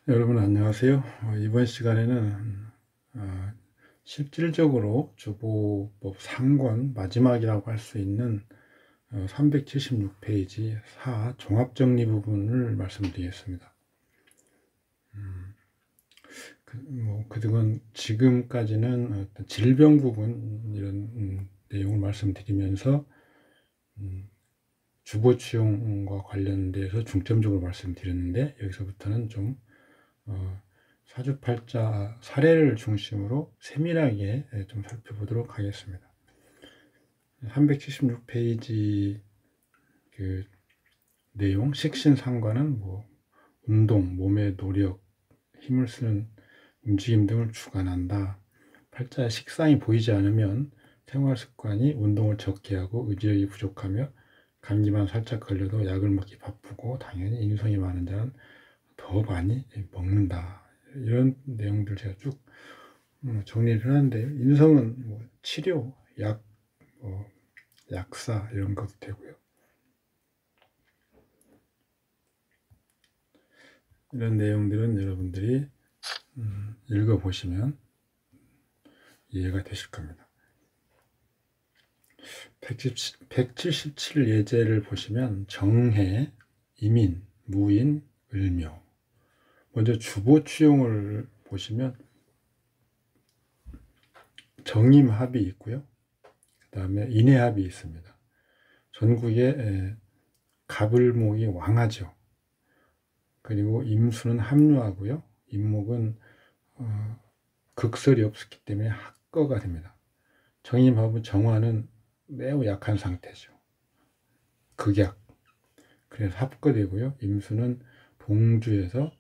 여러분 안녕하세요. 이번 시간에는 실질적으로 주보법 상권 마지막이라고 할 수 있는 376페이지 4 종합정리 부분을 말씀드리겠습니다. 그동안 지금까지는 어떤 질병 부분 이런 내용을 말씀드리면서 주보 취용과 관련돼서 중점적으로 말씀드렸는데, 여기서부터는 좀 사주팔자 사례를 중심으로 세밀하게 좀 살펴보도록 하겠습니다. 376페이지 그 내용, 식신상관은 운동, 몸의 노력, 힘을 쓰는 움직임 등을 주관한다. 팔자의 식상이 보이지 않으면 생활 습관이 운동을 적게 하고 의지력이 부족하며 감기만 살짝 걸려도 약을 먹기 바쁘고, 당연히 인성이 많은 자는 더 많이 먹는다. 이런 내용들 제가 쭉 정리를 하는데, 인성은 치료, 약, 약사 이런 것도 되고요. 이런 내용들은 여러분들이 읽어보시면 이해가 되실 겁니다. 177 예제를 보시면 정해, 이민, 무인, 을묘. 먼저 주보 취용을 보시면 정임합이 있고요. 그 다음에 인해합이 있습니다. 전국에 갑을목이 왕하죠. 그리고 임수는 합류하고요. 임목은 극설이 없었기 때문에 합거가 됩니다. 정임합은 정화는 매우 약한 상태죠. 극약. 그래서 합거되고요. 임수는 동주에서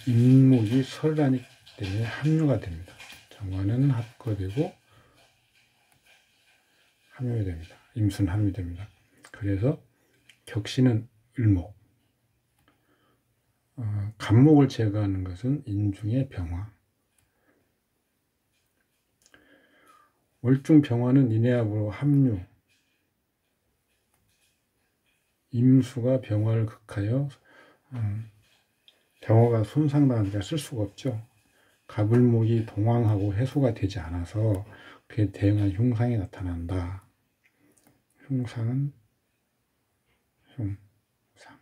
임목이 설하기 때문에 합류가 됩니다. 정화는 합거되고 합류됩니다. 임수는 합류됩니다. 그래서 격신은 을목. 간목을 제거하는 것은 인중의 병화. 월중 병화는 인해합으로 합류. 임수가 병화를 극하여 병화가 손상당하니까 쓸 수가 없죠. 갑을목이 동황하고 해소가 되지 않아서 그에 대응한 흉상이 나타난다. 흉상은 흉상.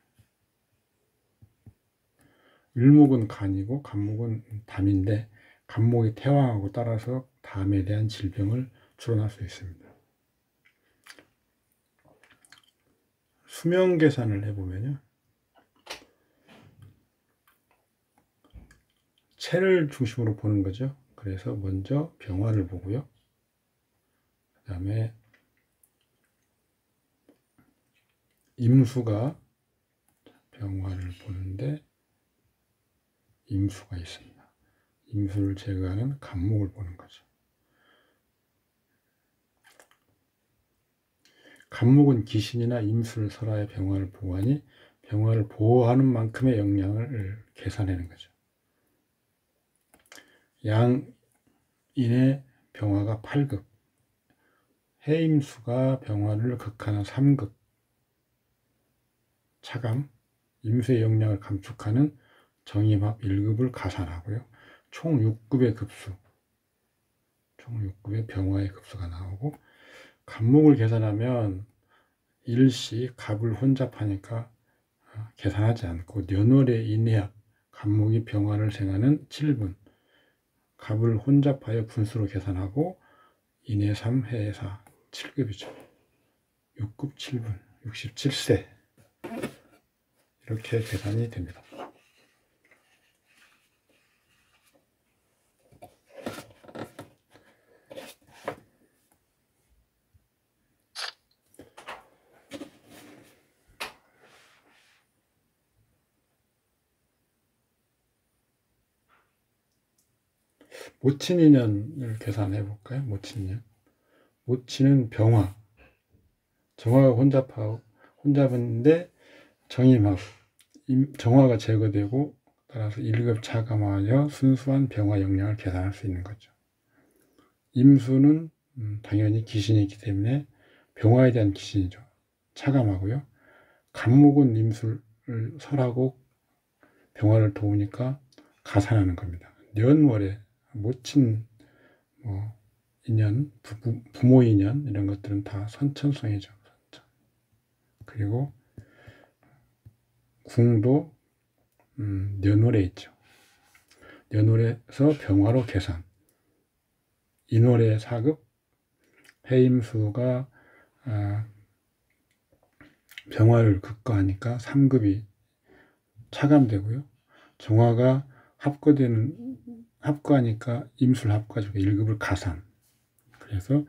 을목은 간이고 간목은 담인데, 간목이 태왕하고 따라서 담에 대한 질병을 줄어날 수 있습니다. 수명 계산을 해보면요, 체를 중심으로 보는 거죠. 그래서 먼저 병화를 보고요. 그 다음에 임수가 병화를 보는데 임수가 있습니다. 임수를 제거하는 간목을 보는 거죠. 간목은 기신이나 임수를 설하여 병화를 보호하니 병화를 보호하는 만큼의 영향을 계산하는 거죠. 양인의 병화가 8급, 해임수가 병화를 극하는 3급, 차감, 임수의 영향을 감축하는 정임합 1급을 가산하고요. 총 6급의 급수, 총 6급의 병화의 급수가 나오고, 간목을 계산하면 일시 갑을 혼잡하니까 계산하지 않고 년월의 인해합, 간목이 병화를 생하는 7분, 갑을 혼잡하여 분수로 계산하고 인해 3, 해해 4, 7급이죠. 6급 7분, 67세 이렇게 계산이 됩니다. 모친인연을 계산해 볼까요? 모친인연. 모친은 병화, 정화가 혼잡인데 정임합, 정화가 제거되고 따라서 1급 차감하여 순수한 병화 영향을 계산할 수 있는 거죠. 임수는 당연히 기신이기 때문에 병화에 대한 기신이죠. 차감하고요. 간목은 임수를 설하고 병화를 도우니까 가산하는 겁니다. 년월에 모친 뭐 인연, 부모 인연 이런 것들은 다 선천성이죠. 선천. 그리고 궁도 년월에 있죠. 년월에서 병화로 계산. 인월에 사급, 해임수가 병화를 극과하니까 3급이 차감되고요. 정화가 합과니까 임술 합과죠. 1급을 가산. 그래서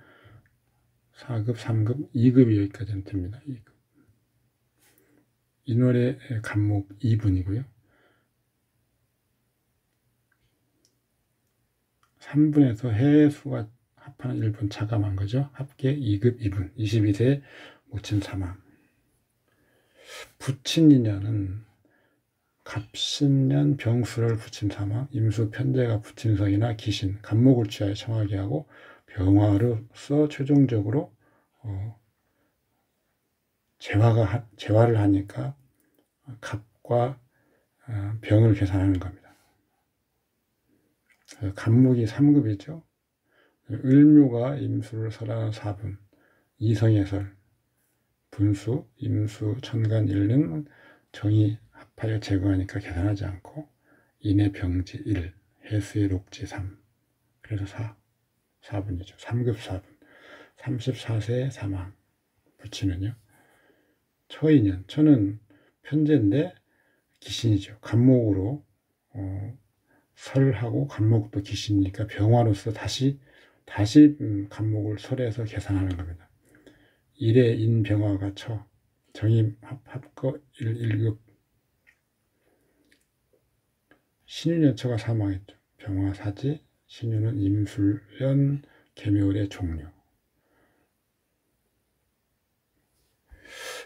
4급, 3급, 2급이 여기까지는 됩니다. 2급. 인월의 간목 2분이고요. 3분에서 해수가 합하는 1분 차감한 거죠. 합계 2급 2분. 22세 모친 사망. 부친인연은 갑신년 병수를 부친 사망, 임수 편제가 부친성이나 기신, 간목을 취하여 청하게 하고 병화로서 최종적으로 재화를 하니까 갑과 병을 계산하는 겁니다. 간목이 3급이죠. 을묘가 임수를 설하는 4분, 이성의설, 분수, 임수, 천간, 일는 정이 합하여 제거하니까 계산하지 않고 인의 병지 1, 해수의 녹지 3, 그래서 4분이죠. 3급 4분. 34세 사망. 부친은요. 처인연. 처는 편제인데 기신이죠. 간목으로 설하고 간목도 기신이니까 병화로서 다시 간목을 설해서 계산하는 겁니다. 1의 인병화가 처. 정임 합거 1급. 신유년처가 사망했죠. 병화 사지. 신유는 임술년 개묘의 종료.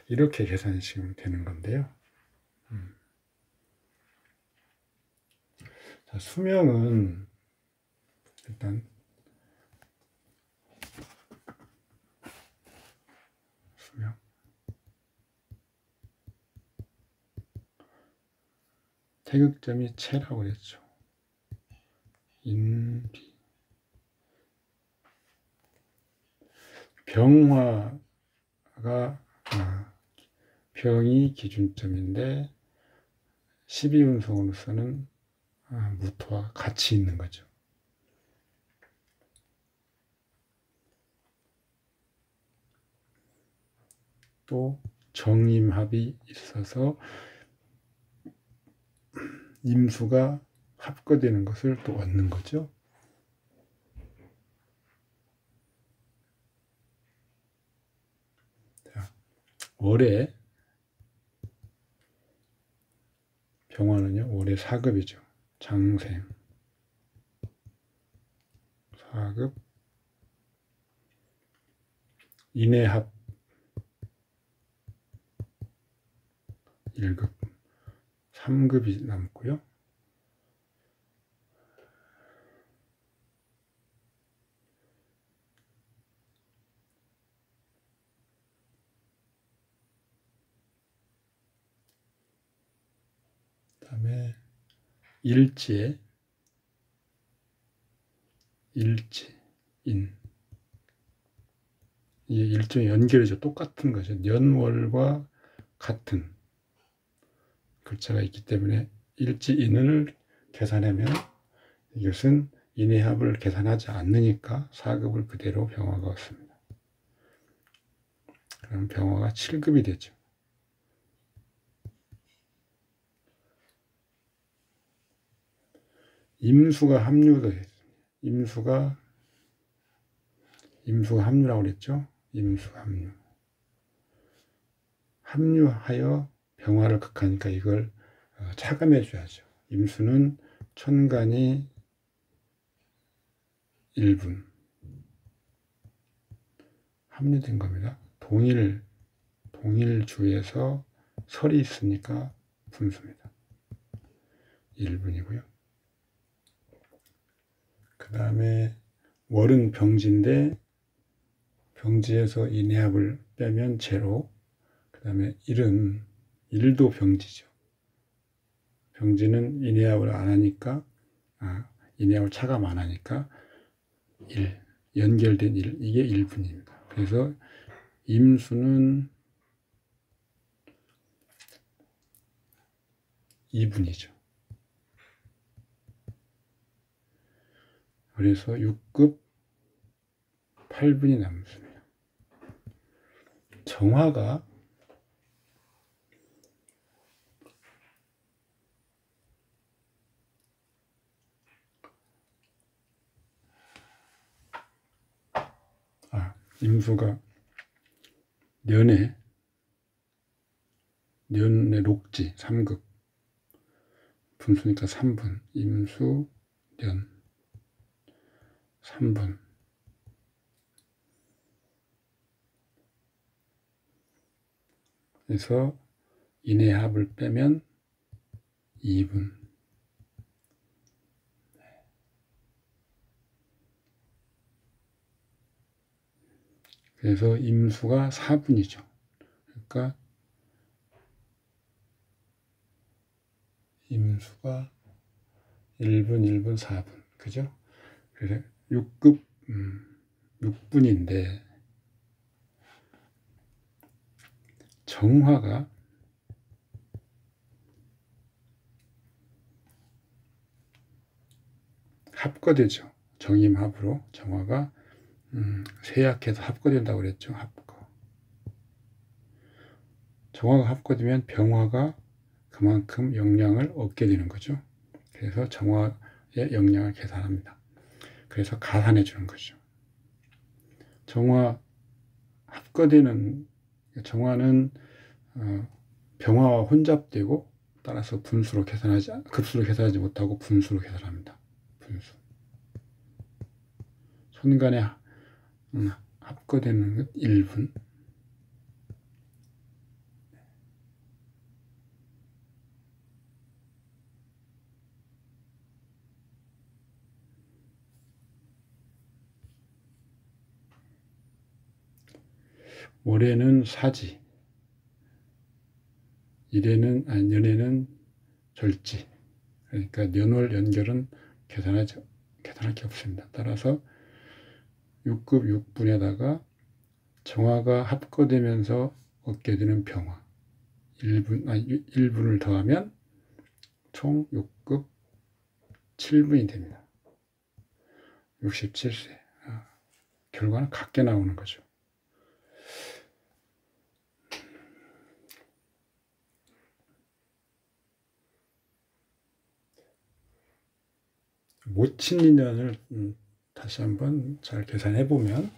이렇게 계산이 지금 되는 건데요. 자, 수명은 일단 수명 태극점이 체라고 그랬죠. 인비 병화가 병이 기준점인데 12운성으로서는 무토와 같이 있는 거죠. 또 정임합이 있어서 임수가 합거되는 것을 또 얻는 거죠. 자, 월에 병화는요, 월에 4급이죠. 장생 4급, 인해합 1급, 3급이 남고요. 그 다음에 일지에 인. 이게 일종의 연결이죠. 똑같은 거죠. 년월과 같은 글자가 있기 때문에 일지인을 계산하면 이것은 인해합을 계산하지 않으니까 4급을 그대로 병화가 얻습니다. 그럼 병화가 7급이 되죠. 임수가 합류도 했습니다. 임수가 합류라고 그랬죠. 임수 합류. 합류하여 병화를 극하니까 이걸 차감해 줘야죠. 임수는 천간이 1분 합류된 겁니다. 동일주에서 설이 있으니까 분수입니다. 1분이고요. 그 다음에 월은 병지인데 병지에서 인해합을 빼면 제로. 그 다음에 일도 병지죠. 병진은 인해압을 안 하니까, 인해압을 차감 안 하니까 1, 연결된 1, 이게 1분입니다. 그래서 임수는 2분이죠. 그래서 6급 8분이 남습니다. 정화가 임수가 년의 녹지 3급 분수니까 3분, 임수 년 3분. 그래서 인해합을 빼면 2분. 그래서 임수가 4분이죠. 그러니까 임수가 1분, 1분, 4분. 그죠? 그래서 6급 6분인데 정화가 합거되죠. 정임합으로 정화가 쇠약해서 합거된다고 그랬죠. 합거. 정화가 합거되면 병화가 그만큼 영양을 얻게 되는 거죠. 그래서 정화의 영양을 계산합니다. 그래서 가산해 주는 거죠. 정화 합거되는 정화는 병화와 혼잡되고 따라서 급수로 계산하지 못하고 분수로 계산합니다. 분수. 손간에 합거되는 것 1분. 월에는 사지, 년에는 절지. 그러니까 년월 연결은 계산할 게 없습니다. 따라서 6급 6분에다가 정화가 합거되면서 얻게 되는 병화 1분을 더하면 총 6급 7분이 됩니다. 67세. 결과는 같게 나오는 거죠. 모친인연을 다시 한번 잘 계산해 보면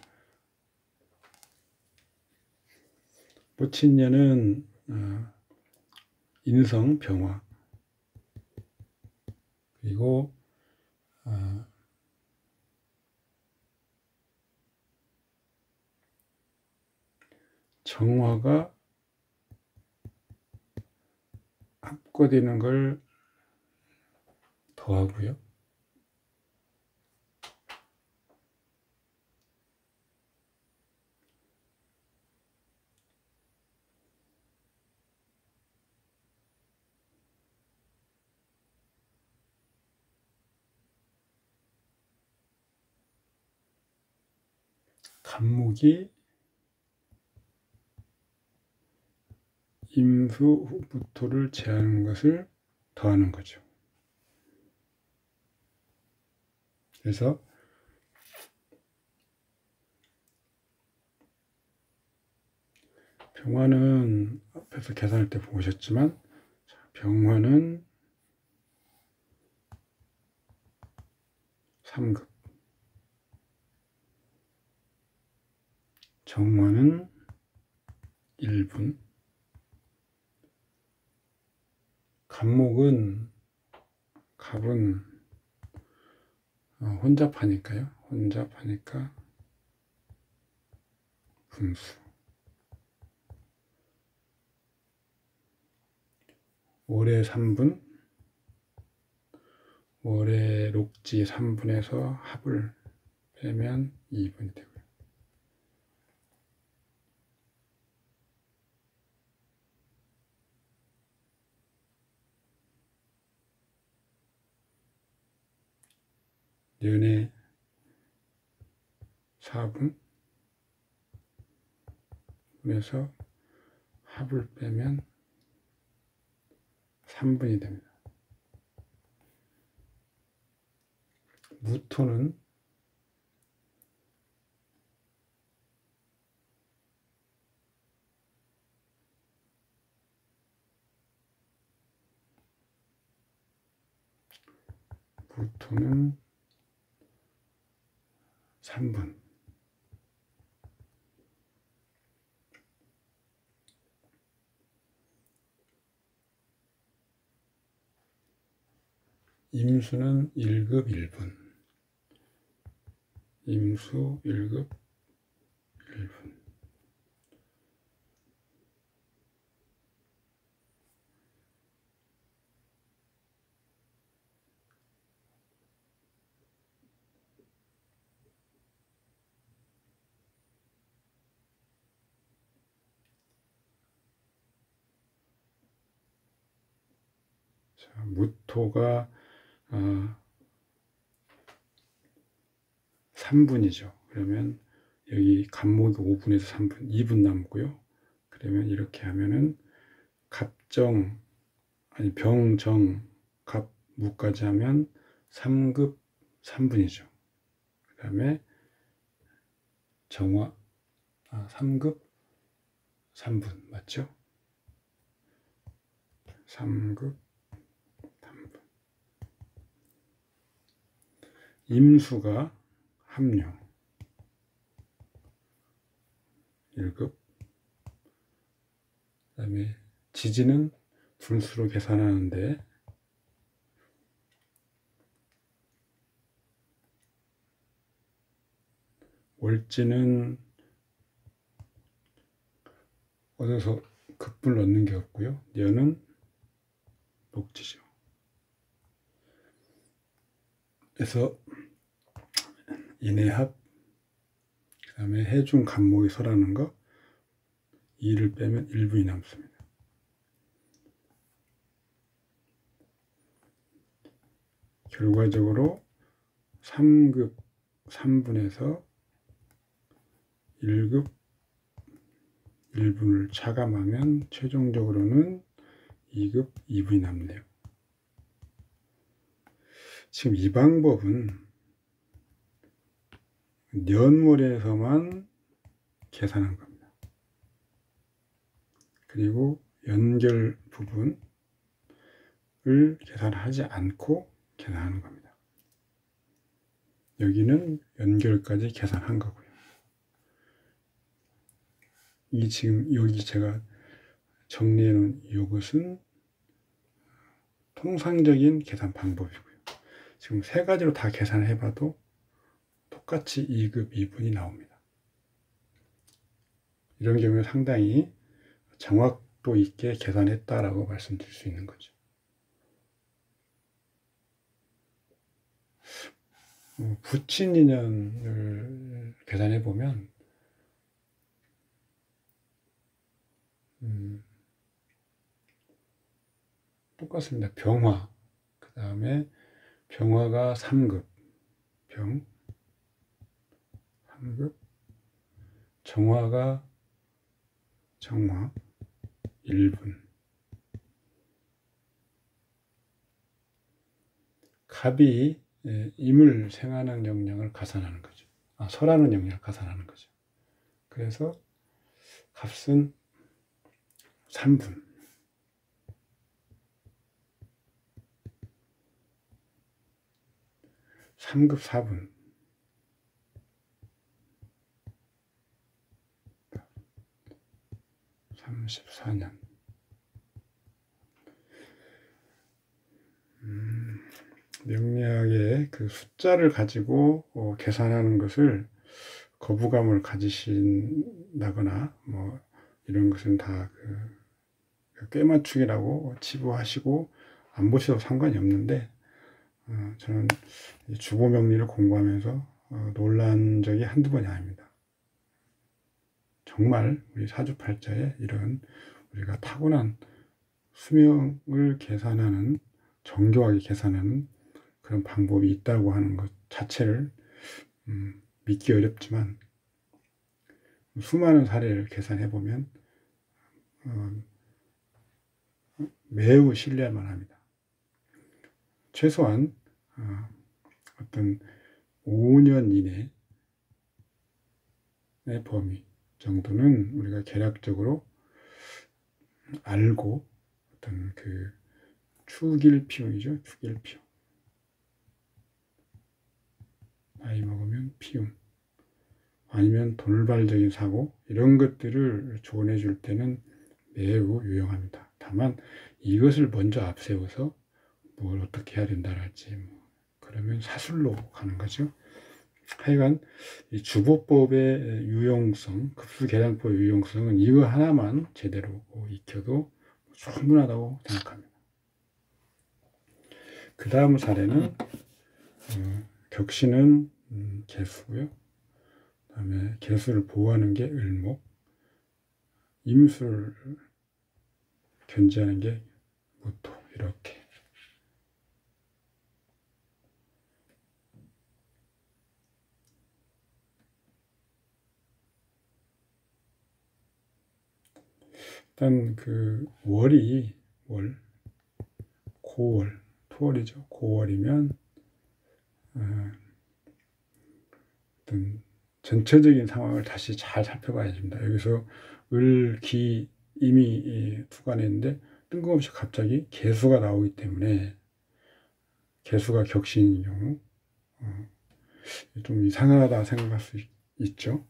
모친년은 인성 병화 그리고 정화가 합거되는 걸 더하고요. 간목이 임수부토를 제하는 것을 더하는 거죠. 그래서 병화는 앞에서 계산할 때 보셨지만 병화는 3급 정화는 1분 갑은 혼잡하니까 분수 월에 3분 월에 녹지 3분에서 합을 빼면 2분이 되고요. 년의 4분 그래서 합을 빼면 3분이 됩니다. 무토는 무토는 3분 임수는 1급 1분 임수 1급 1분 자, 무토가 3분이죠. 그러면 여기 간목이 5분에서 3분, 2분 남고요. 그러면 이렇게 하면은 갑정, 아니 병정, 갑, 무까지 하면 3급 3분이죠. 그 다음에 정화, 3급 3분, 맞죠? 3급 3분. 임수가 합류 1급 그 다음에 지지는 분수로 계산하는데 월지는 얻어서 급분을 얻는 게 없고요. 년은 녹지죠. 그래서 인해합 그 다음에 해중 간목이 설하는 거 2를 빼면 1분이 남습니다. 결과적으로 3급 3분에서 1급 1분을 차감하면 최종적으로는 2급 2분이 남네요. 지금 이 방법은 년월에서만 계산한 겁니다. 그리고 연결 부분을 계산하지 않고 계산하는 겁니다. 여기는 연결까지 계산한 거고요. 이 지금 여기 제가 정리해 놓은 이것은 통상적인 계산 방법이고요. 지금 세 가지로 다 계산을 해봐도 똑같이 2급 2분이 나옵니다. 이런 경우에 상당히 정확도 있게 계산했다라고 말씀드릴 수 있는 거죠. 부친 인연을 계산해 보면 똑같습니다. 병화 그 다음에 병화가 3급 병 3급 정화가 정화 1분 갑이 임을 생하는 영향을 가산하는 거죠. 설하는 영향을 가산하는 거죠. 그래서 값은 3분 3급 4분 34년 명리학의 그 숫자를 가지고 계산하는 것을 거부감을 가지신다거나 뭐 이런 것은 다 그 꿰맞추기라고 치부하시고 안 보셔도 상관이 없는데 저는 주보 명리를 공부하면서 놀란 적이 한두 번이 아닙니다. 정말 우리 사주팔자에 이런 우리가 타고난 수명을 계산하는 정교하게 계산하는 그런 방법이 있다고 하는 것 자체를 믿기 어렵지만 수많은 사례를 계산해 보면 매우 신뢰할 만합니다. 최소한 어떤 5년 이내의 범위 정도는 우리가 계략적으로 알고 어떤 그 추길피움이죠. 추길피움. 나이 먹으면 피움. 아니면 돌발적인 사고 이런 것들을 조언해 줄 때는 매우 유용합니다. 다만 이것을 먼저 앞세워서 뭘 어떻게 해야 된다랄지 그러면 사술로 가는 거죠. 하여간 이 주보법의 유용성, 급수계량법의 유용성은 이거 하나만 제대로 익혀도 충분하다고 생각합니다. 그 다음 사례는 격신은 개수고요. 그 다음에 개수를 보호하는 게 을목, 임수를 견제하는 게 무토. 이렇게 일단 그 월이 고월, 토월이죠. 고월이면 어떤 전체적인 상황을 다시 잘 살펴봐야 됩니다. 여기서 을, 기, 임이 투관했는데 뜬금없이 갑자기 개수가 나오기 때문에 개수가 격신인 경우 좀 이상하다 생각할 수 있죠.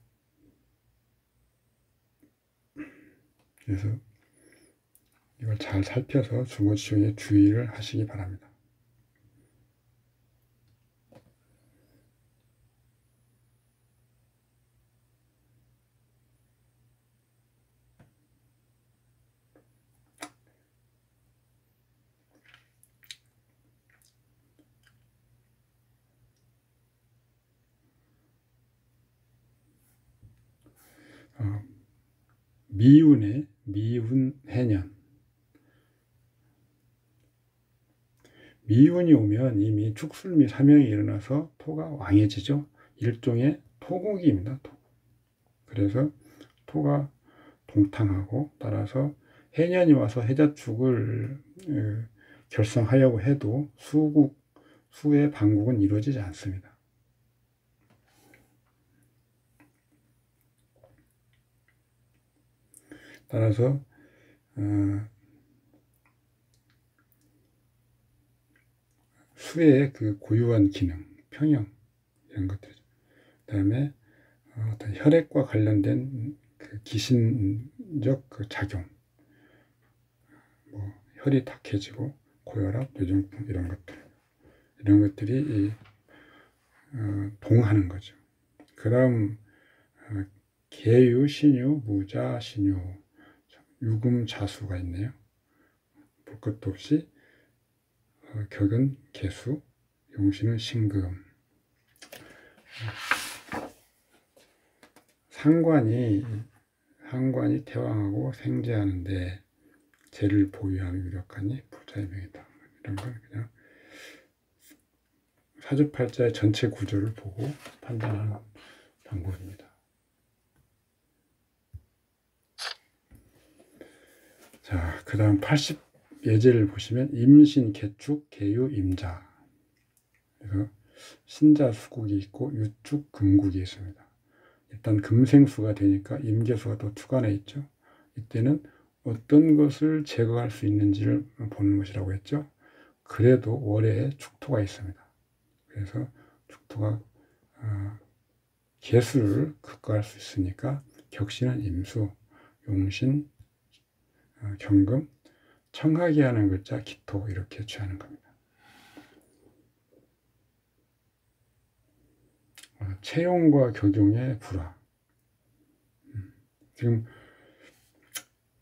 그래서 이걸 잘 살펴서 주거지형에 주의를 하시기 바랍니다. 미운의 미운해년. 미운이 오면 이미 축술미 사명이 일어나서 토가 왕해지죠. 일종의 토국입니다. 그래서 토가 동탕하고 따라서 해년이 와서 해자축을 결성하려고 해도 수의 방국은 이루어지지 않습니다. 따라서 수의 그 고유한 기능, 평형 이런 것들이죠. 그다음에 어떤 혈액과 관련된 그 기신적 그 작용, 뭐 혈이 탁해지고 고혈압, 뇌중풍 이런 것들이 동하는 거죠. 그다음 계유, 신유, 무자, 신유, 유금, 자수가 있네요. 볼 것도 없이 격은 개수, 용신은 신금. 상관이 태왕하고 생제하는데 재를 보유하며 유력하니 부자의 명이다. 이런 건 그냥 사주팔자의 전체 구조를 보고 판단하는 방법입니다. 자, 그 다음 80 예제를 보시면 임신, 개축, 개유, 임자. 그래서 신자 수국이 있고 유축, 금국이 있습니다. 일단 금생수가 되니까 임계수가 또 투관해 있죠. 이때는 어떤 것을 제거할 수 있는지를 보는 것이라고 했죠. 그래도 월에 축토가 있습니다. 그래서 축토가 개수를 극과할 수 있으니까 격신은 임수, 용신, 경금, 청하게 하는 글자 기토 이렇게 취하는 겁니다. 채용과 격용의 불화. 지금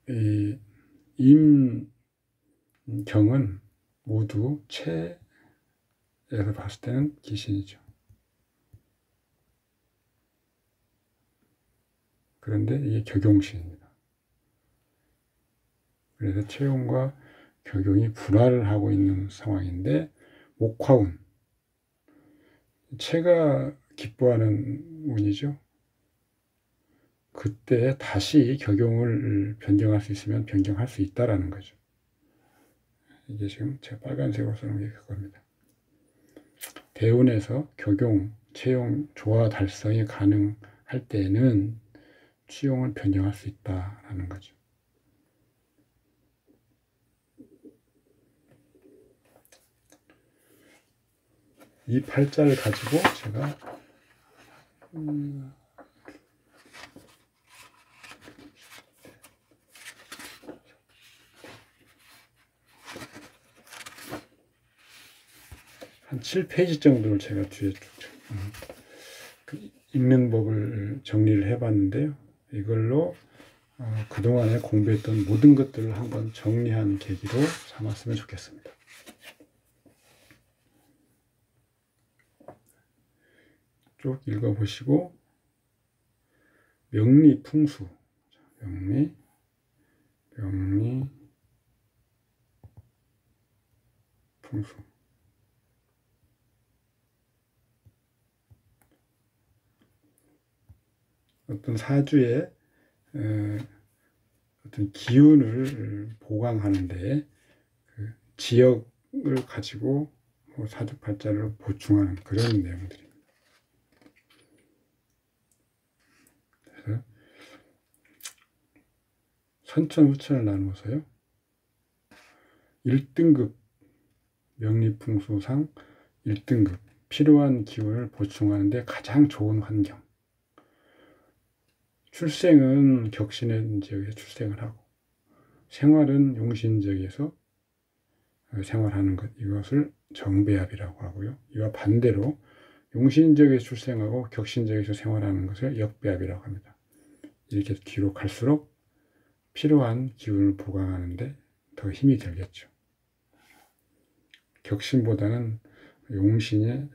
이 임경은 모두 채에서 봤을 때는 기신이죠. 그런데 이게 격용신입니다. 그래서 채용과 격용이 불화를 하고 있는 상황인데 목화운, 체가 기뻐하는 운이죠. 그때 다시 격용을 변경할 수 있으면 변경할 수 있다라는 거죠. 이게 지금 제가 빨간색으로 쓰는 게 그겁니다. 대운에서 격용, 채용, 조화 달성이 가능할 때에는 취용을 변경할 수 있다라는 거죠. 이 팔자를 가지고 제가 한 7페이지 정도를 제가 뒤에 쭉 읽는 법을 정리를 해봤는데요. 이걸로 그동안에 공부했던 모든 것들을 한번 정리한 계기로 삼았으면 좋겠습니다. 쭉 읽어보시고 명리풍수, 명리풍수. 어떤 사주의 어떤 기운을 보강하는데 그 지역을 가지고 사주팔자를 보충하는 그런 내용들입니다. 그래서 선천후천을 나누어서요. 1등급 명리풍수상 1등급 필요한 기운을 보충하는데 가장 좋은 환경. 출생은 격신의 지역에서 출생을 하고 생활은 용신 지역에서 생활하는 것, 이것을 정배합이라고 하고요. 이와 반대로 용신 지역에서 출생하고 격신 지역에서 생활하는 것을 역배합이라고 합니다. 이렇게 뒤로 갈수록 필요한 기운을 보강하는데 더 힘이 들겠죠. 격신보다는 용신의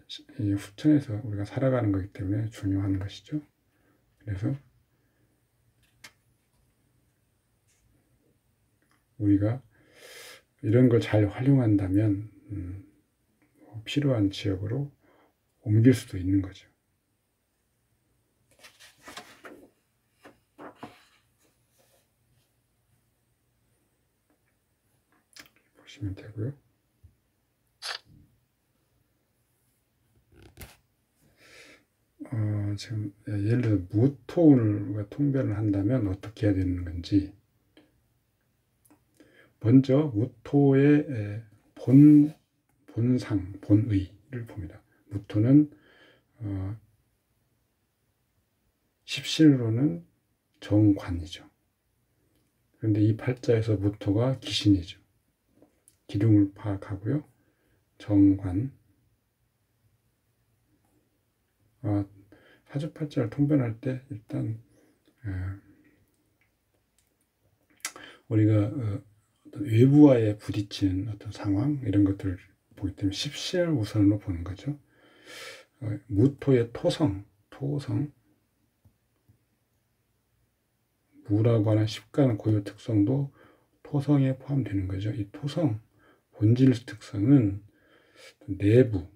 후천에서 우리가 살아가는 것이기 때문에 중요한 것이죠. 그래서 우리가 이런 걸 잘 활용한다면 필요한 지역으로 옮길 수도 있는 거죠. 보시면 되고요. 지금 예를 들어 무토운을 우리가 통변을 한다면 어떻게 해야 되는 건지, 먼저 무토의 본상, 본의를 봅니다. 무토는 십신으로는 정관이죠. 그런데 이 팔자에서 무토가 기신이죠. 기둥을 파악하고요. 정관. 사주팔자를 통변할 때 일단 우리가 어떤 외부와의 부딪히는 어떤 상황, 이런 것들을 보기 때문에 십신을 우선으로 보는 거죠. 무토의 토성, 무라고 하는 십간 고유 특성도 토성에 포함되는 거죠. 이 토성 본질 특성은 내부,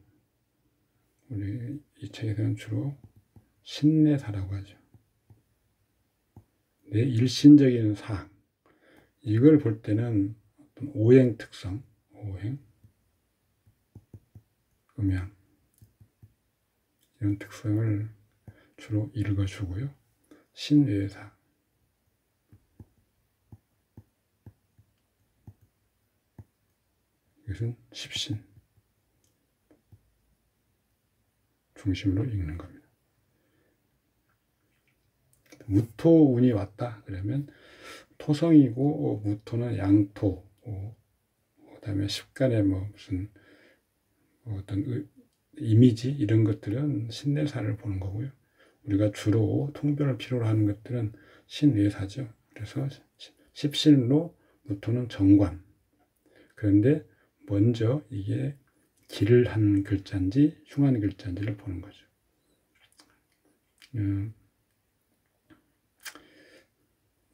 우리 이 책에서는 주로 신내사라고 하죠. 내 일신적인 사항, 이걸 볼 때는 어떤 오행 특성, 음양, 이런 특성을 주로 읽어주고요. 신외사, 이것은 십신 중심으로 읽는 겁니다. 무토운이 왔다 그러면 토성이고 무토는 양토, 그다음에 십간의 무슨 어떤 이미지, 이런 것들은 신내사를 보는 거고요. 우리가 주로 통변을 필요로 하는 것들은 신외사죠. 그래서 십신으로 무토는 정관. 그런데 먼저 이게 길한 글자인지 흉한 글자인지를 보는 거죠.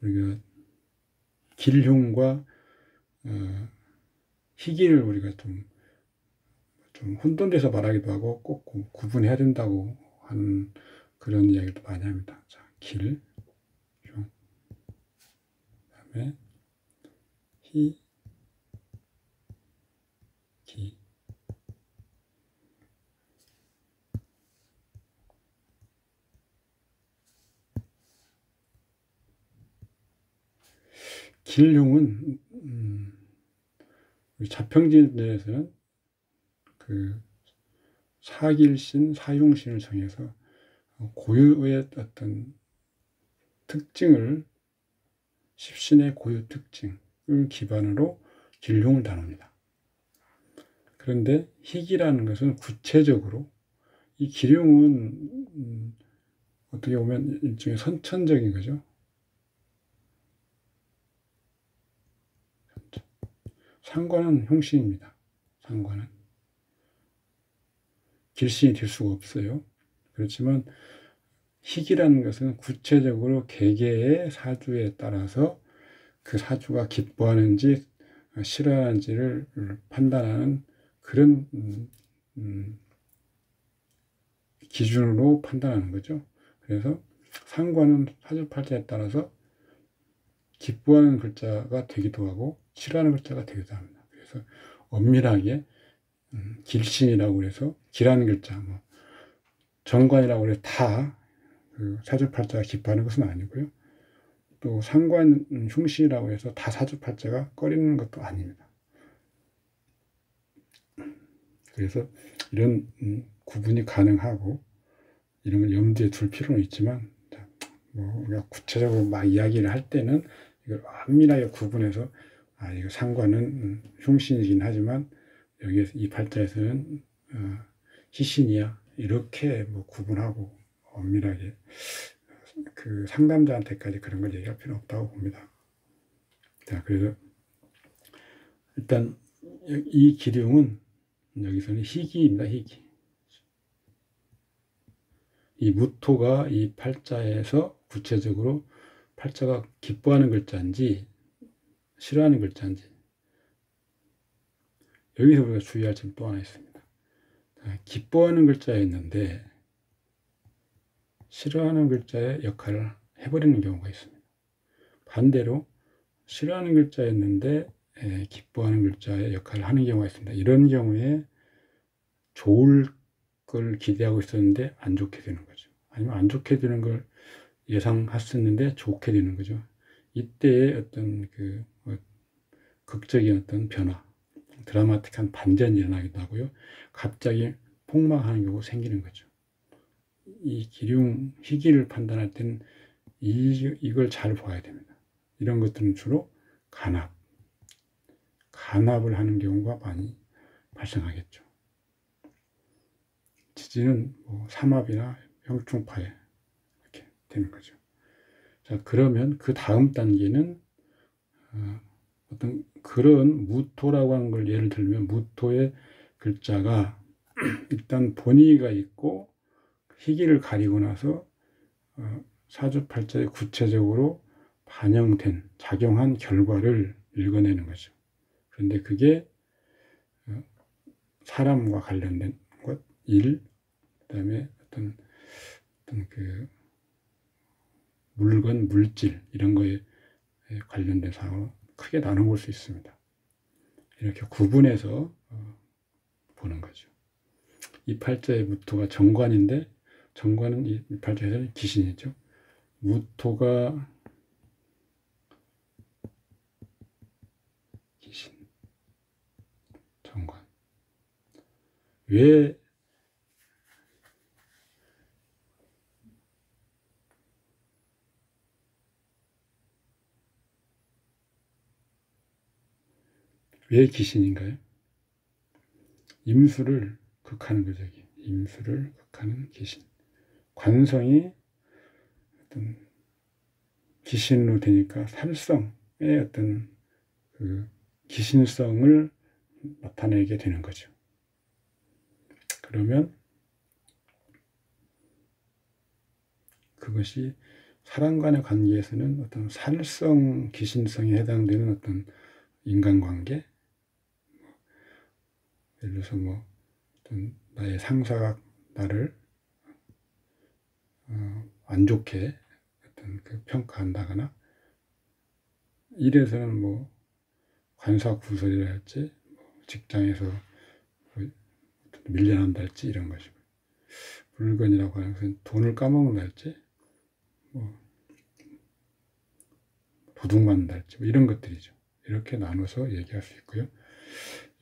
우리가 길흉과 희기를 우리가 좀 좀 혼돈돼서 말하기도 하고 꼭 구분해야 된다고 하는 그런 이야기도 많이 합니다. 자, 길, 흉, 그다음에 희, 기. 길흉은 우리 자평진에서는 그 사길신, 사흉신을 정해서 고유의 어떤 특징을 십신의 고유 특징을 기반으로 길흉을 다룹니다. 그런데 희기라는 것은 구체적으로 이 길흉은 어떻게 보면 일종의 선천적인 거죠. 상관은 형신입니다. 상관은 길신이 될 수가 없어요. 그렇지만 희기라는 것은 구체적으로 개개의 사주에 따라서 그 사주가 기뻐하는지 싫어하는지를 판단하는 그런 기준으로 판단하는 거죠. 그래서 상관은 사주팔자에 따라서 기뻐하는 글자가 되기도 하고 싫어하는 글자가 되기도 합니다. 그래서 엄밀하게 길신이라고 해서 길하는 글자, 뭐 정관이라고 해서 다 그 사주팔자가 기뻐하는 것은 아니고요. 또 상관 흉신이라고 해서 다 사주팔자가 꺼리는 것도 아닙니다. 그래서 이런 구분이 가능하고 이런 걸 염두에 둘 필요는 있지만 뭐 우리가 구체적으로 막 이야기를 할 때는 이걸 엄밀하게 구분해서 이거 상관은 흉신이긴 하지만 여기에서 이 팔자에서는 희신이야 이렇게 뭐 구분하고 엄밀하게 그 상담자한테까지 그런 걸 얘기할 필요는 없다고 봅니다. 자, 그래서 일단 이 기륭은 여기서는 희기입니다. 희기. 이 무토가 이 팔자에서 구체적으로 팔자가 기뻐하는 글자인지 싫어하는 글자인지 여기서 우리가 주의할 점 또 하나 있습니다. 기뻐하는 글자였는데 싫어하는 글자의 역할을 해버리는 경우가 있습니다. 반대로 싫어하는 글자였는데 기뻐하는 글자의 역할을 하는 경우가 있습니다. 이런 경우에 좋을 걸 기대하고 있었는데 안 좋게 되는 거죠. 아니면 안 좋게 되는 걸 예상했었는데 좋게 되는 거죠. 이때의 어떤 그 극적인 어떤 변화, 드라마틱한 반전이 일어나기도 하고요. 갑자기 폭망하는 경우가 생기는 거죠. 이 기륭, 희기를 판단할 때는 이걸 잘 봐야 됩니다. 이런 것들은 주로 간합을 하는 경우가 많이 발생하겠죠. 지지는 뭐 삼합이나 형충파에 이렇게 되는 거죠. 자, 그러면 그 다음 단계는 어떤 그런 무토라고 하는 걸 예를 들면 무토의 글자가 일단 본의가 있고 희기를 가리고 나서 사주팔자에 구체적으로 반영된 작용한 결과를 읽어내는 거죠. 그런데 그게 사람과 관련된 것, 일, 그다음에 어떤 그 물건, 물질 이런 거에 관련된 사항으로 크게 나눠볼 수 있습니다. 이렇게 구분해서 보는 거죠. 이 팔자의 무토가 정관인데 정관은 이 팔자에서는 기신이죠. 무토가 기신, 정관. 왜 기신인가요? 임수를 극하는 거죠. 임수를 극하는 기신. 관성이 어떤 기신으로 되니까 살성의 어떤 그 기신성을 나타내게 되는 거죠. 그러면 그것이 사람 간의 관계에서는 어떤 살성, 기신성에 해당되는 어떤 인간관계, 예를 들어서 뭐 어떤 나의 상사가 나를 안 좋게 어떤 그 평가한다거나, 일에서는 뭐 관사구설이랄지, 직장에서 뭐 밀려난달지 이런 것이고, 물건이라고 하는 것은 돈을 까먹는달지, 뭐 도둑맞는달지, 뭐 이런 것들이죠. 이렇게 나눠서 얘기할 수 있고요.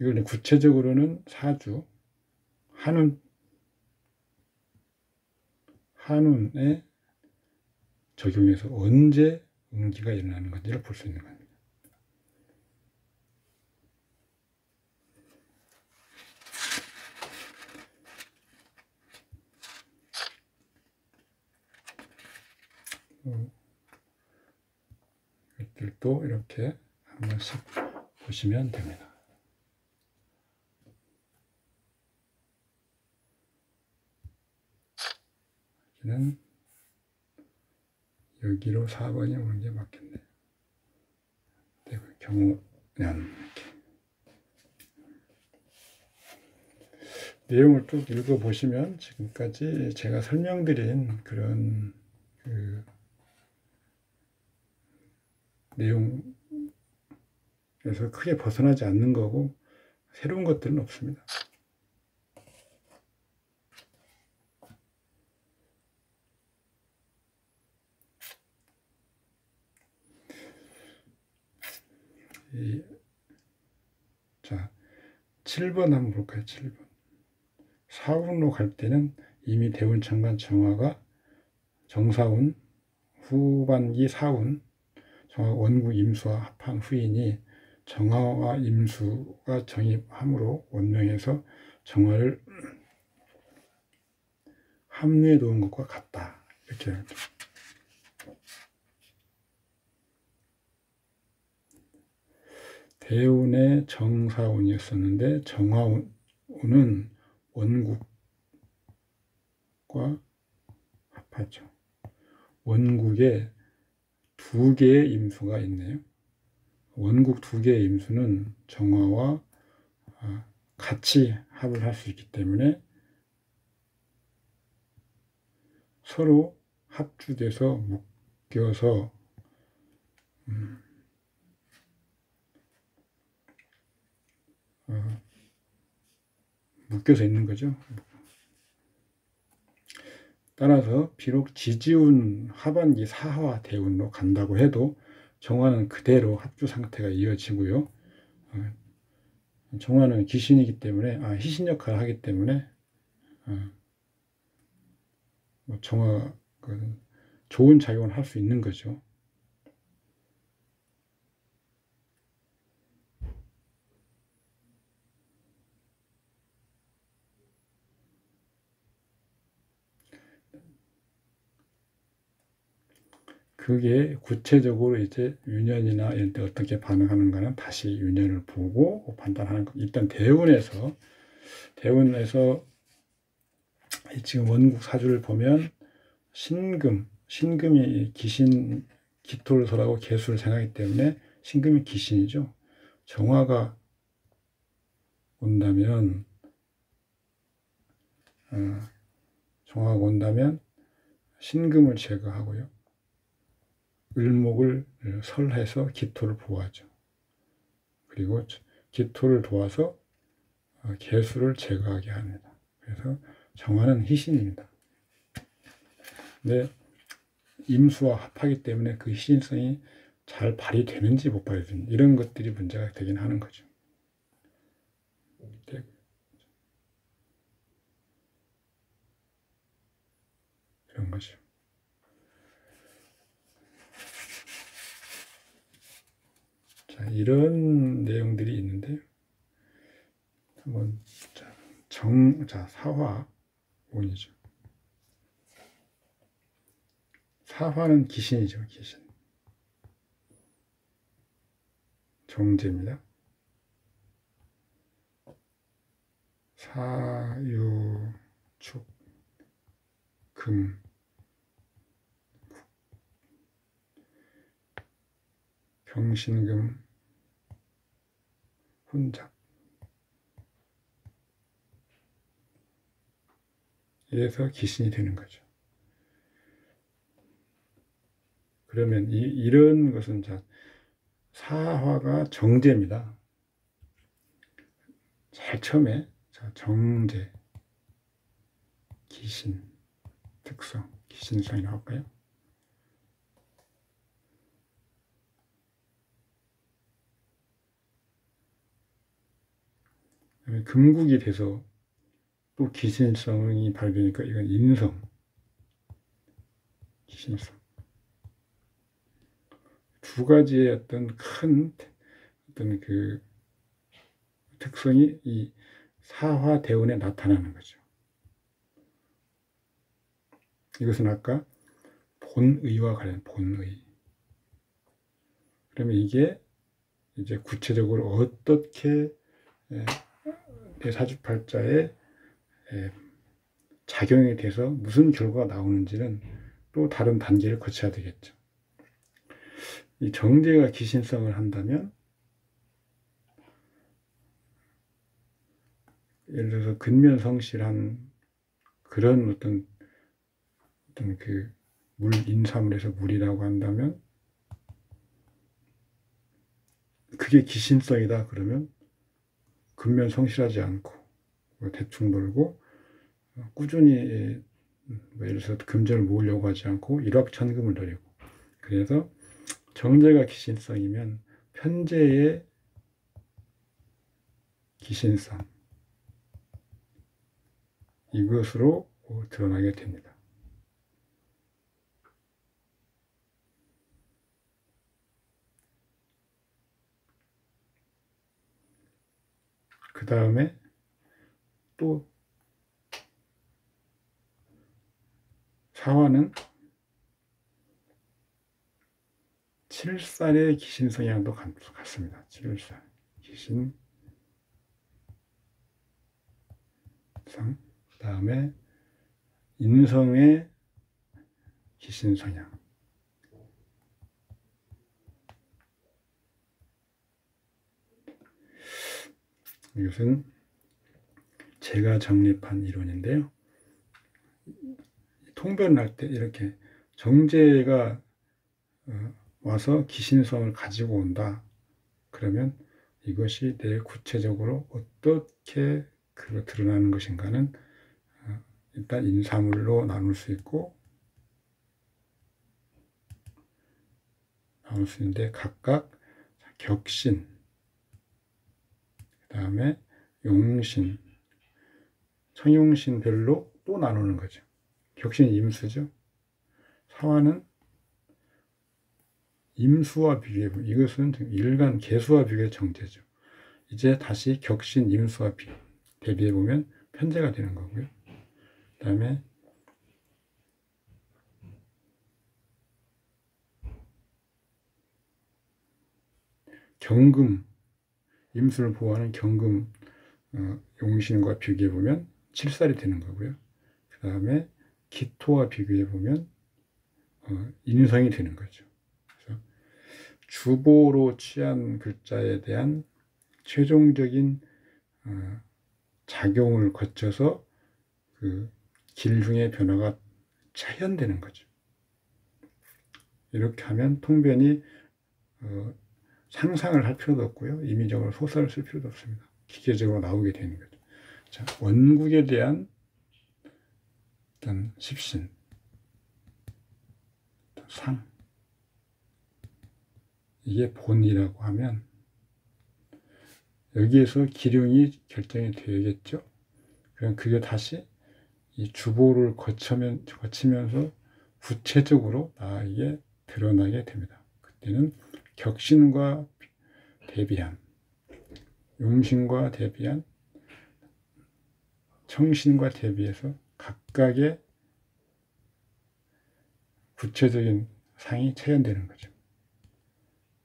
이걸 구체적으로는 사주, 한운에 적용해서 언제 응기가 일어나는 건지를 볼 수 있는 겁니다. 이것들도 이렇게 한 번씩 보시면 됩니다. 여기는 여기로 4번이 오는 게 맞겠네. 경우년 이렇게. 내용을 쭉 읽어보시면 지금까지 제가 설명드린 그런 그 내용에서 크게 벗어나지 않는 거고 새로운 것들은 없습니다. 자, 7번 한번 볼까요? 7번. 사운으로 갈 때는 이미 대운천간 정화가 정사운, 후반기 사운, 정화 원구 임수와 합한 후이니 정화와 임수가 정입함으로 원명에서 정화를 합류해 놓은 것과 같다. 이렇게 하죠. 대운의 정사운이었었는데 정화운은 원국과 합하죠. 원국에 2개의 임수가 있네요. 원국 2개의 임수는 정화와 같이 합을 할 수 있기 때문에 서로 합주돼서 묶여서 묶여서 있는 거죠. 따라서 비록 지지운 하반기 사화 대운으로 간다고 해도 정화는 그대로 합주 상태가 이어지고요. 정화는 귀신이기 때문에 희신 역할을 하기 때문에 정화 좋은 작용을 할 수 있는 거죠. 그게 구체적으로 이제 유년이나 이런 때 어떻게 반응하는가는 다시 유년을 보고 판단하는 거. 일단 대운에서 지금 원국 사주를 보면 신금이 귀신 기토를 설하고 개수를 생하기 때문에 신금이 귀신이죠. 정화가 온다면 신금을 제거하고요. 을목을 설해서 기토를 보호하죠. 그리고 기토를 도와서 개수를 제거하게 합니다. 그래서 정화는 희신입니다. 근데 임수와 합하기 때문에 그 희신성이 잘 발휘되는지 못 발휘되는지 이런 것들이 문제가 되긴 하는 거죠. 그런 거죠. 자, 이런 내용들이 있는데 한번 사화운이죠. 사화는 귀신이죠. 귀신. 정제입니다. 사유축 금 병신금 혼잡 이래서 기신이 되는 거죠. 그러면 이런 것은 자, 사화가 정제입니다. 제일 처음에 자, 정제, 기신, 특성, 기신성이라고 할까요? 금국이 돼서 또 기신성이 발휘되니까 이건 인성, 기신성. 두 가지의 어떤 큰 어떤 그 특성이 이 사화대운에 나타나는 거죠. 이것은 아까 본의와 관련, 본의. 그러면 이게 이제 구체적으로 어떻게 내 사주팔자에 작용이 돼서 무슨 결과가 나오는지는 또 다른 단계를 거쳐야 되겠죠. 이 정제가 기신성을 한다면 예를 들어서 근면성실한 그런 어떤 그 물, 인사물에서 물이라고 한다면 그게 기신성이다 그러면 근면성실하지 않고 대충 놀고 꾸준히 예를 들어서 금전을 모으려고 하지 않고 일확천금을 노리고 그래서 정제가 기신성이면 편제의 기신성 이것으로 드러나게 됩니다. 그 다음에 또 사화는 7살의 기신 성향도 같습니다. 7살 기신 성, 그 다음에 인성의 기신 성향. 이것은 제가 정립한 이론인데요. 통변을 할 때 이렇게 정제가 와서 기신성을 가지고 온다. 그러면 이것이 내일 구체적으로 어떻게 드러나는 것인가는 일단 인사물로 나눌 수 있는데 각각 격신, 그 다음에 용신, 청용신별로 또 나누는 거죠. 격신 임수죠. 사화는 임수와 비교해보면 이것은 일간 개수와 비교해 정제죠. 이제 다시 격신 임수와 대비해보면 편제가 되는 거고요. 그 다음에 경금, 임수를 보호하는 경금 용신과 비교해보면 7살이 되는 거고요. 그 다음에 기토와 비교해보면 인성이 되는 거죠. 그래서 주보로 취한 글자에 대한 최종적인 작용을 거쳐서 그 길흉의 변화가 차현되는 거죠. 이렇게 하면 통변이 상상을 할 필요도 없고요. 임의적으로 소설을 쓸 필요도 없습니다. 기계적으로 나오게 되는 거죠. 자, 원국에 대한 일단 십신, 상, 이게 본이라고 하면 여기에서 기륭이 결정이 되겠죠. 그럼 그게 다시 이 주보를 거치면서 구체적으로 나에게 드러나게 됩니다. 그때는 격신과 대비한, 용신과 대비한, 청신과 대비해서 각각의 구체적인 상이 체현되는 거죠.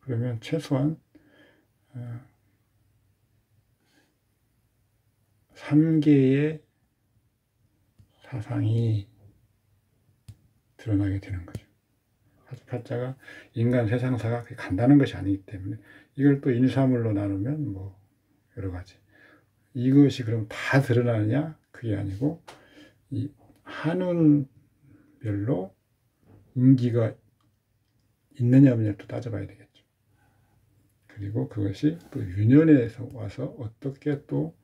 그러면 최소한 3개의 사상이 드러나게 되는 거죠. 사주팔자가 인간 세상사가 간다는 것이 아니기 때문에 이걸 또 인사물로 나누면 뭐 여러 가지. 이것이 그럼 다 드러나느냐? 그게 아니고 이 한운별로 음기가 있느냐 없느냐 또 따져봐야 되겠죠. 그리고 그것이 또 윤연에서 와서 어떻게 또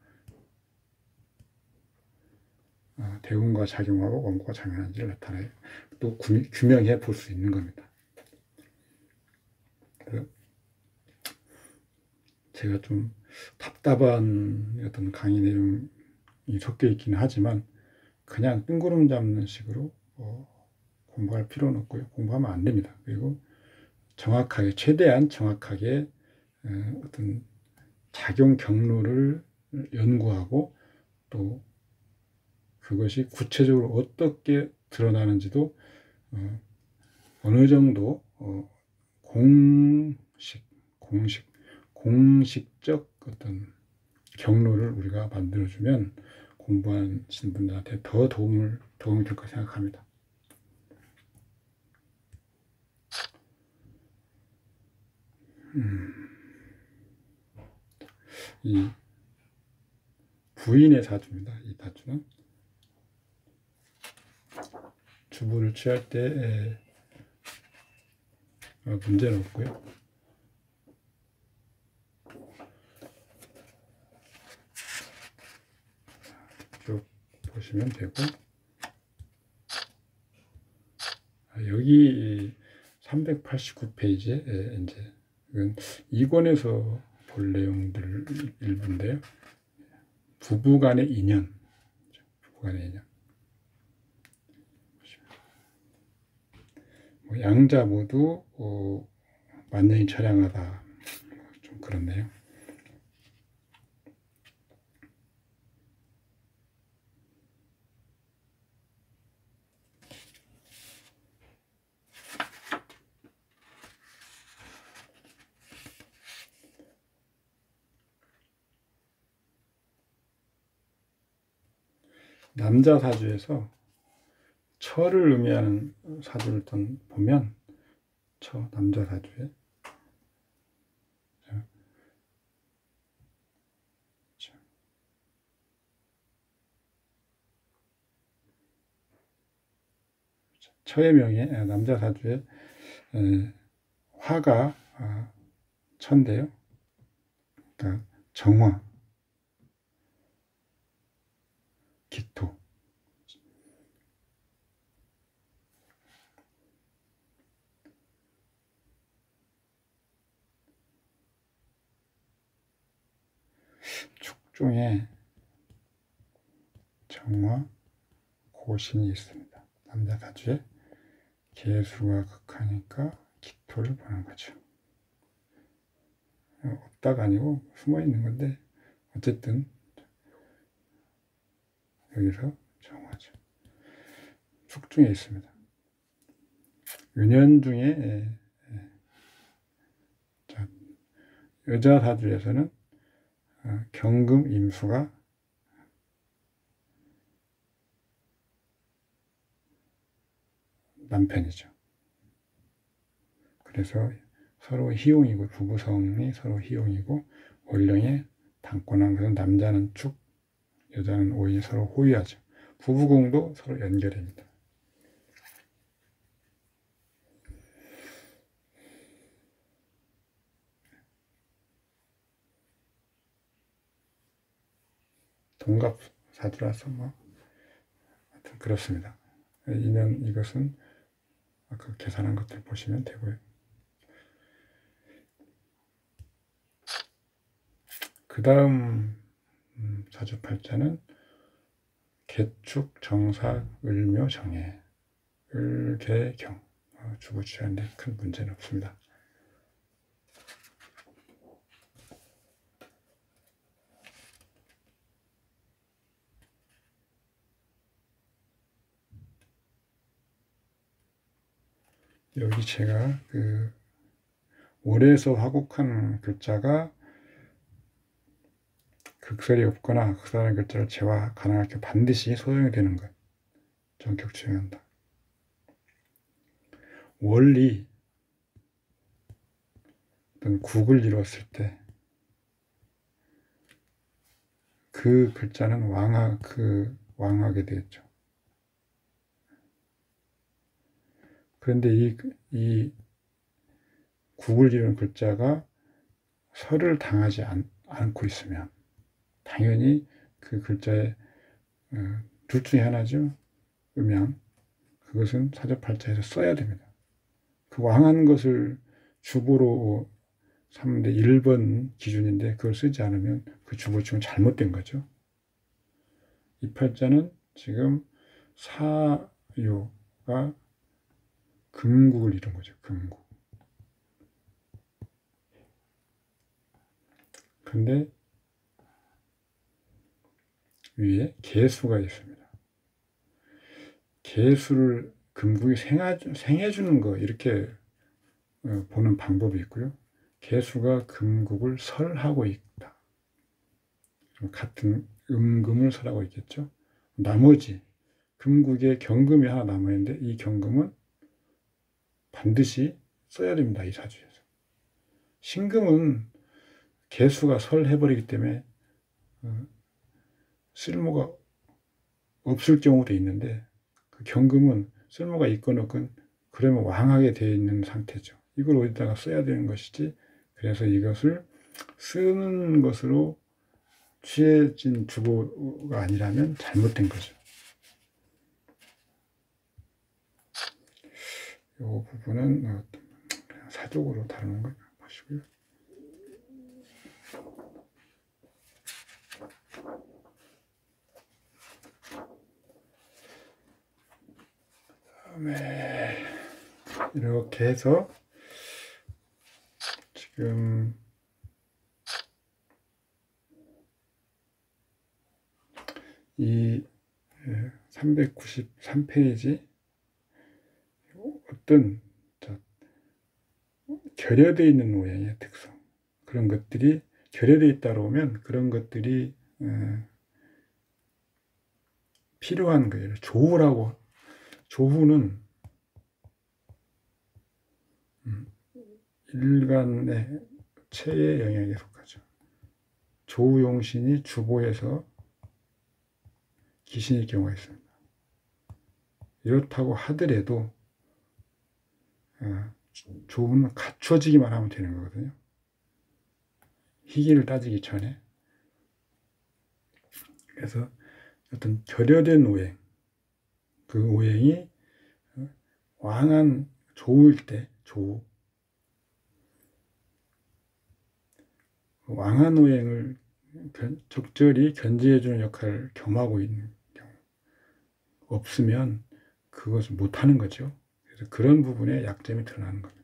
대운과 작용하고 원과 작용하는지를 나타나요. 또 규명해 볼 수 있는 겁니다. 제가 좀 답답한 어떤 강의 내용이 섞여 있기는 하지만 그냥 뜬구름 잡는 식으로 공부할 필요는 없고요. 공부하면 안 됩니다. 그리고 정확하게, 최대한 정확하게 어떤 작용 경로를 연구하고 또 그것이 구체적으로 어떻게 드러나는지도 어느 정도 공식적 어떤 경로를 우리가 만들어주면 공부하신 분들한테 더 도움이 될 거라 생각합니다. 이 부인의 사주입니다. 이 사주는 주부를 취할 때 문제는 없고요. 쭉 보시면 되고, 여기 389페이지에 이제 이건 2권에서 볼 내용들 일부인데요. 부부간의 인연. 양자 모두 만년이 처량하다. 좀 그렇네요. 남자 사주에서 처를 의미하는 사주를 보면 남자 사주에 처의 명에 남자 사주에 화가 처인데요. 그러니까 정화, 기토, 축중에 정화, 고신이 있습니다. 남자 사주에 개수가 극하니까 기토를 보는 거죠. 없다가 아니고 숨어 있는 건데 어쨌든 여기서 정화죠. 축중에 있습니다. 윤연 중에 여자 사주에서는 경금 임수가 남편이죠. 그래서 서로 희용이고 부부성이 서로 희용이고 월령에 당권한 것은 남자는 축, 여자는 오이 서로 호위하죠. 부부공도 서로 연결입니다. 동갑 사주라서 하여튼 그렇습니다. 이것은 아까 계산한 것들 보시면 되고요. 그 다음 사주팔자는 개축, 정사, 을묘, 정해, 을개경. 주부 취하는데 큰 문제는 없습니다. 여기 제가 월에서 화국한 글자가 극설이 없거나 극설한 글자를 제화 가능할 때 반드시 소용이 되는 것. 전격 중요한다. 원리 어떤 국을 이뤘을 때 그 글자는 왕하게 되겠죠. 그런데 이 국을 이루는 글자가 설을 당하지 않고 있으면 당연히 그 글자에 둘 중에 하나죠. 음양. 그것은 사접팔자에서 써야 됩니다. 그 왕한 것을 주보로 삼는데 1번 기준인데 그걸 쓰지 않으면 그 주보충은 잘못된 거죠. 이 팔자는 지금 사요가 금국을 이룬 거죠. 금국. 근데 위에 개수가 있습니다. 개수를 금국이 생해주는 거 이렇게 보는 방법이 있고요. 개수가 금국을 설하고 있다. 같은 음금을 설하고 있겠죠. 나머지 금국에 경금이 하나 남아있는데 이 경금은 반드시 써야 됩니다. 이 사주에서. 신금은 개수가 설해버리기 때문에 쓸모가 없을 경우도 있는데 그 경금은 쓸모가 있건 없건 그러면 왕하게 되어 있는 상태죠. 이걸 어디다가 써야 되는 것이지. 그래서 이것을 쓰는 것으로 취해진 주보가 아니라면 잘못된 거죠. 이 부분은 그냥 사적으로 다루는 거 보시고요. 그다음에 이렇게 해서 지금 이 393페이지 어떤 결여되어 있는 모양의 특성, 그런 것들이 결여되어 있다고 하면 그런 것들이 필요한 거예요. 조후는 일간의 체의 영역에 속하죠. 조후용신이 주보에서 귀신일 경우가 있습니다. 이렇다고 하더라도 조후는 갖춰지기만 하면 되는 거거든요. 희기를 따지기 전에. 그래서 어떤 결여된 오행, 그 오행이 왕한 조후일 때, 조후, 왕한 오행을 적절히 견지해주는 역할을 겸하고 있는 경우 없으면 그것을 못하는 거죠. 그래서 그런 부분에 약점이 드러나는 겁니다.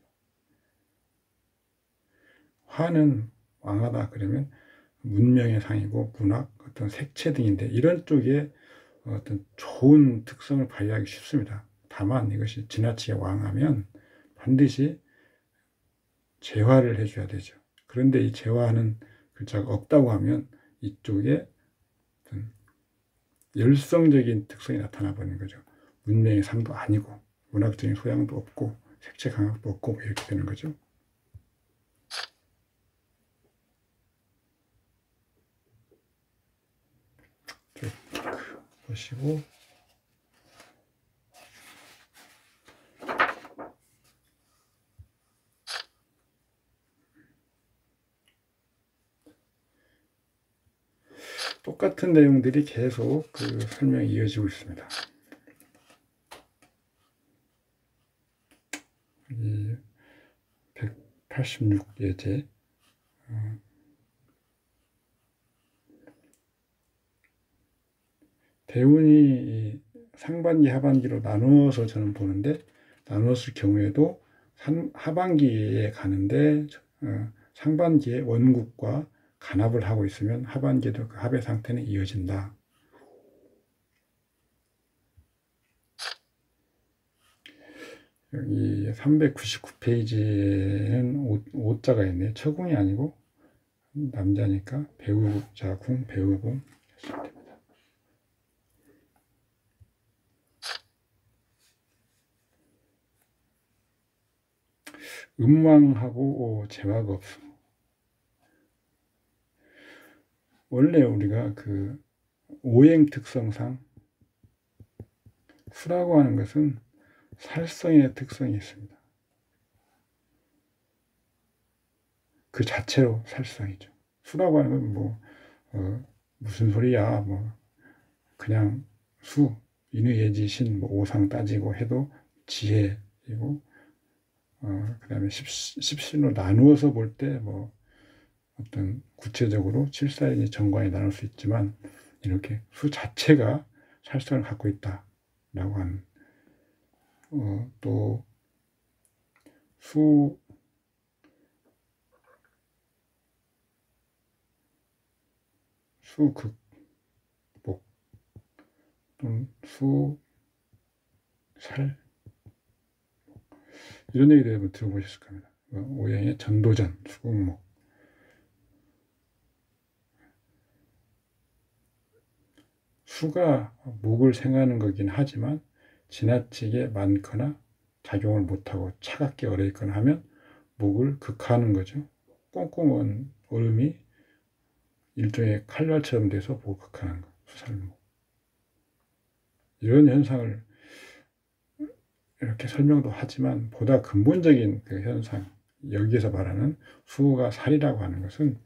화는 왕하다 그러면 문명의 상이고 문학, 어떤 색채 등인데 이런 쪽에 어떤 좋은 특성을 발휘하기 쉽습니다. 다만 이것이 지나치게 왕하면 반드시 재화를 해줘야 되죠. 그런데 이 재화하는 글자가 없다고 하면 이쪽에 어떤 열성적인 특성이 나타나 버리는 거죠. 문명의 상도 아니고 문학적인 소양도 없고 색채 강약도 없고 이렇게 되는 거죠. 쭉 보시고 똑같은 내용들이 계속 그 설명이 이어지고 있습니다. 이 186예제 대운이 상반기 하반기로 나누어서 저는 보는데 나누었을 경우에도 하반기에 가는데 상반기에 원국과 간합을 하고 있으면 하반기에도 그 합의 상태는 이어진다. 여기 399페이지에는 오자가 있네요. 처궁이 아니고 남자니까 배우자궁, 배우궁 하시면 됩니다. 음왕하고 재화가 없어. 원래 우리가 그 오행 특성상 수라고 하는 것은 살성의 특성이 있습니다. 그 자체로 살성이죠. 수라고 하는 건 무슨 소리야, 그냥 수, 인의예지신, 오상 따지고 해도 지혜이고, 그 다음에 십신으로 나누어서 볼 때, 어떤 구체적으로 칠사인이 정관이 나눌 수 있지만, 이렇게 수 자체가 살성을 갖고 있다라고 하는, 또, 수극복 또는 수살 이런 얘기도 한번 들어보셨을 겁니다. 오행의 전도전, 수극목. 수가 목을 생하는 거긴 하지만 지나치게 많거나 작용을 못하고 차갑게 얼어있거나 하면 목을 극하는 거죠. 꽁꽁 얼음이 일종의 칼날처럼 돼서 목을 극하는 거, 수살목. 이런 현상을 이렇게 설명도 하지만 보다 근본적인 그 현상, 여기에서 말하는 수가 살이라고 하는 것은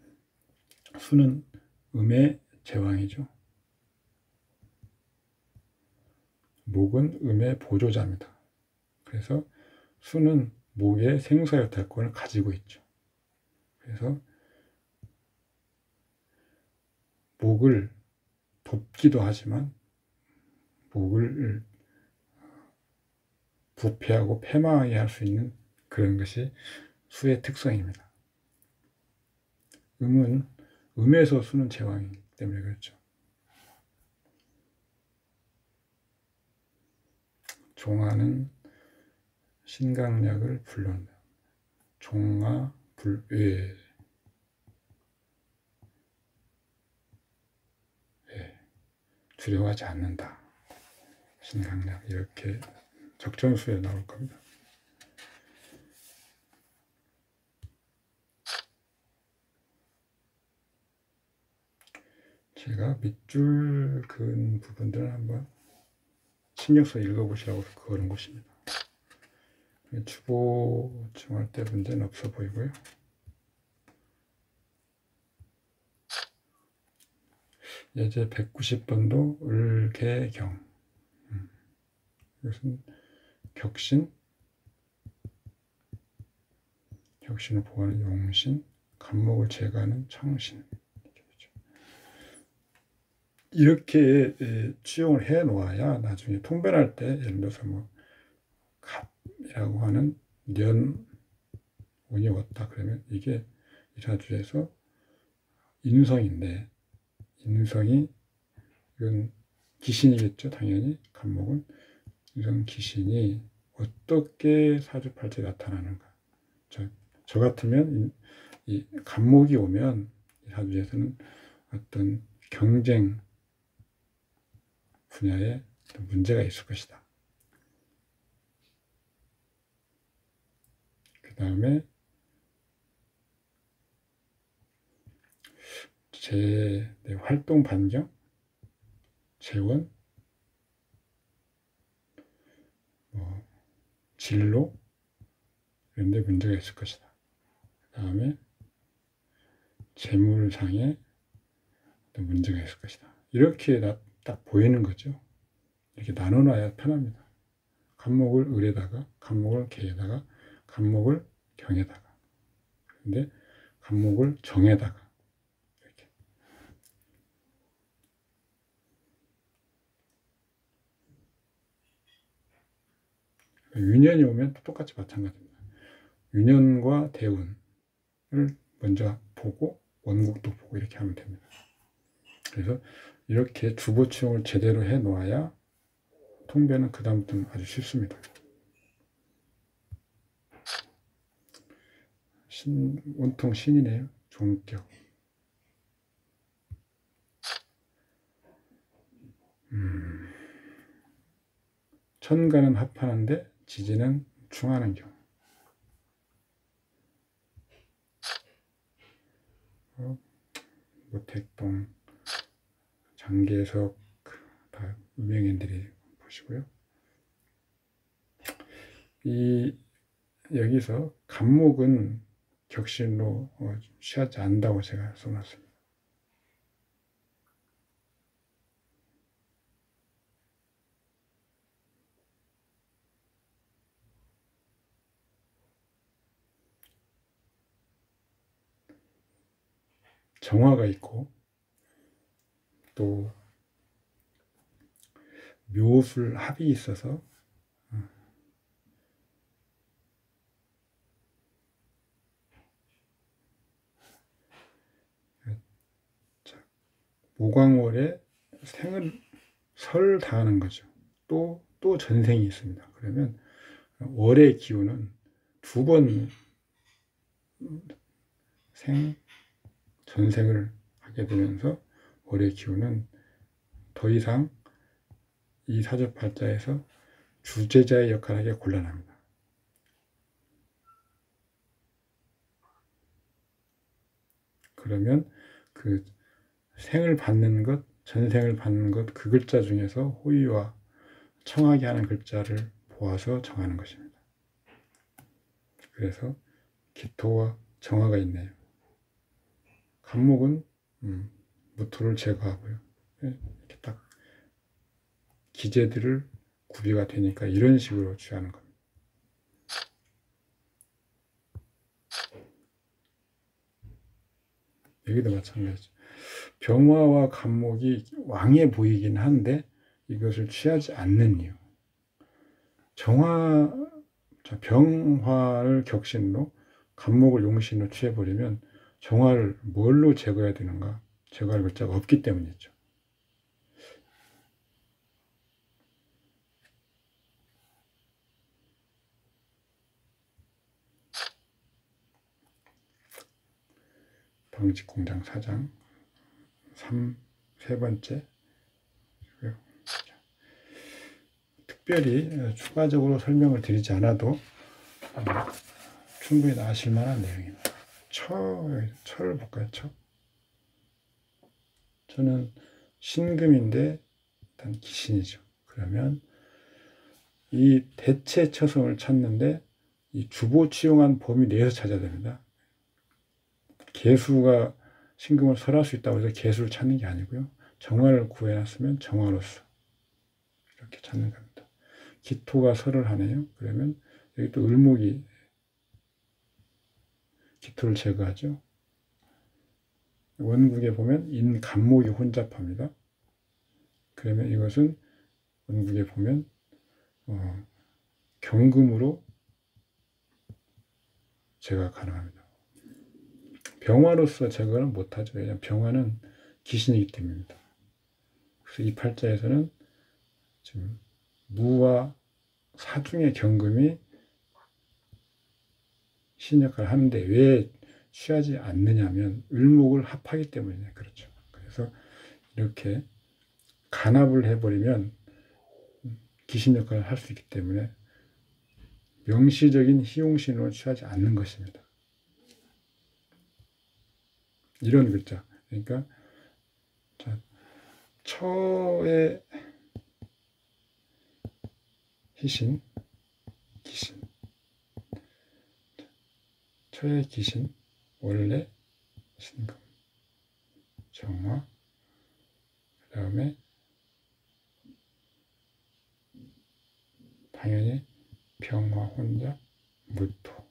수는 음의 제왕이죠. 목은 음의 보조자입니다. 그래서 수는 목의 생사의 특권을 가지고 있죠. 그래서 목을 돕기도 하지만 목을 부패하고 패망하게 할 수 있는 그런 것이 수의 특성입니다. 음에서 수는 제왕이기 때문에 그렇죠. 종아는 신강약을 불러온다. 종아 불외. 두려워하지 않는다. 신강약 이렇게 적전수에 나올 겁니다. 제가 밑줄 그은 부분들을 한번 신경 써 읽어보시라고 그런 것입니다. 주보 정할 때 문제는 없어 보이고요. 예제 190번도 을개경. 이것은 격신을 보호하는 용신, 간목을 제거하는 청신. 이렇게 취용을 해 놓아야 나중에 통변할 때 예를 들어서 갑이라고 하는 운이 왔다 그러면 이게 일화주에서 인성인데 인성이 이건 기신이겠죠. 당연히 간목은 인성 기신이 어떻게 사주팔자에 나타나는가. 저 같으면 이 간목이 오면 이 사주에서는 어떤 경쟁 분야에 문제가 있을 것이다. 그 다음에 제 활동 반경, 재원, 진로 이런 데 문제가 있을 것이다. 그 다음에 재물상에 문제가 있을 것이다. 이렇게 딱 보이는 거죠. 이렇게 나눠놔야 편합니다. 간목을 을에다가, 간목을 개에다가, 간목을 경에다가. 근데 간목을 정에다가 이렇게. 유년이 오면 똑같이 마찬가지입니다. 유년과 대운을 먼저 보고 원국도 보고 이렇게 하면 됩니다. 그래서 이렇게 주보충을 제대로 해 놓아야 통변은 그 다음부터는 아주 쉽습니다. 온통 신이네요. 종격. 천간은 합하는데 지지는 충하는 경우. 모택동, 장계석 다 유명인들이 보시고요. 여기서 간목은 격신로 취하지 않는다고 제가 써놨습니다. 정화가 있고 또 묘술 합이 있어서 모광월에 설을 당하는 거죠. 또 전생이 있습니다. 그러면 월의 기운은 2번 전생을 하게 되면서 월의 기운은 더 이상 이 사주팔자에서 주제자의 역할을 하기가 곤란합니다. 그러면 그 생을 받는 것, 전생을 받는 것, 그 글자 중에서 호의와 청하게 하는 글자를 보아서 정하는 것입니다. 그래서 기토와 정화가 있네요. 간목은 무토를 제거하고요. 이렇게 딱 기재들을 구비가 되니까 이런 식으로 취하는 겁니다. 여기도 마찬가지죠. 병화와 간목이 왕해 보이긴 한데 이것을 취하지 않는 이유. 병화를 격신로, 간목을 용신로 취해버리면 정화를 뭘로 제거해야 되는가? 제거할 글자가 없기 때문이죠. 방직공장 사장 3번째. 특별히 추가적으로 설명을 드리지 않아도 충분히 아실 만한 내용입니다. 처를 볼까요? 처는 신금인데 일단 기신이죠. 그러면 이 대체 처성을 찾는데 이 주보 치용한 범위 내에서 찾아야 됩니다. 개수가 신금을 설할 수 있다고 해서 개수를 찾는 게 아니고요. 정화를 구해놨으면 정화로서 이렇게 찾는 겁니다. 기토가 설을 하네요. 그러면 여기 또 을목이 기토를 제거하죠. 원국에 보면 인간목이 혼잡합니다. 그러면 이것은 원국에 보면 경금으로 제거가 가능합니다. 병화로서 제거는 못하죠. 왜냐하면 병화는 귀신이기 때문입니다. 그래서 이 팔자에서는 지금 무와 사중의 경금이 신 역할을 하는데 왜 취하지 않느냐면 을목을 합하기 때문이에요. 그렇죠. 그래서 이렇게 간합을 해버리면 귀신 역할을 할 수 있기 때문에 명시적인 희용신으로 취하지 않는 것입니다. 이런 글자. 그러니까 처의 희신, 기신. 처의 기신, 원래 신금, 정화, 그 다음에 당연히 병화, 혼잡, 무토.